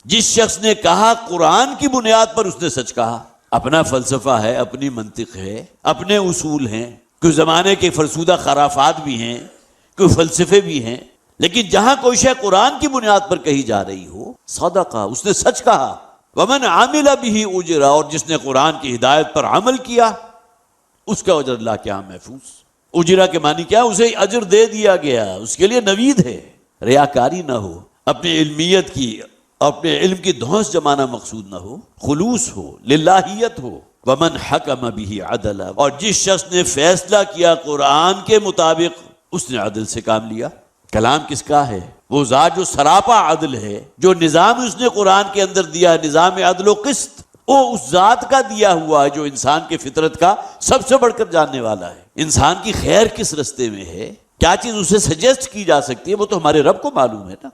जिस शख्स ने कहा कुरान की बुनियाद पर उसने सच कहा। अपना फलसफा है, अपनी मंतिक है, अपने उसूल हैं, कुछ जमाने के फरसूदा खराफात भी हैं, कुछ फलसफे भी हैं, लेकिन जहां कोई शय कुरान की बुनियाद पर कही जा रही हो, सदका, उसने सच कहा। वमन आमिला बिही उजरा, और जिसने कुरान की हिदायत पर अमल किया उसका अजर अल्लाह के यहाँ महफूज। उजरा के मानी क्या? उसे अजर दे दिया गया, उसके लिए नवीद है। रियाकारी ना हो, अपनी इल्मियत की, अपने इल्म की धौंस जमाना मकसूद ना हो, खुलूस हो, लिल्लाहियत हो। वमन हकम बिही अदला, और जिस शख्स ने फैसला किया कुरान के मुताबिक उसने अदल से काम लिया। कलाम किसका है? वो ज़ात जो सरापा अदल है, जो निज़ाम उसने कुरान के अंदर दिया, निज़ाम अदल व क़िस्त, वो उस ज़ात का दिया हुआ है जो इंसान के फितरत का सबसे बढ़कर जानने वाला है। इंसान की खैर किस रस्ते में है, क्या चीज़ उसे सजेस्ट की जा सकती है, वो तो हमारे रब को मालूम है ना।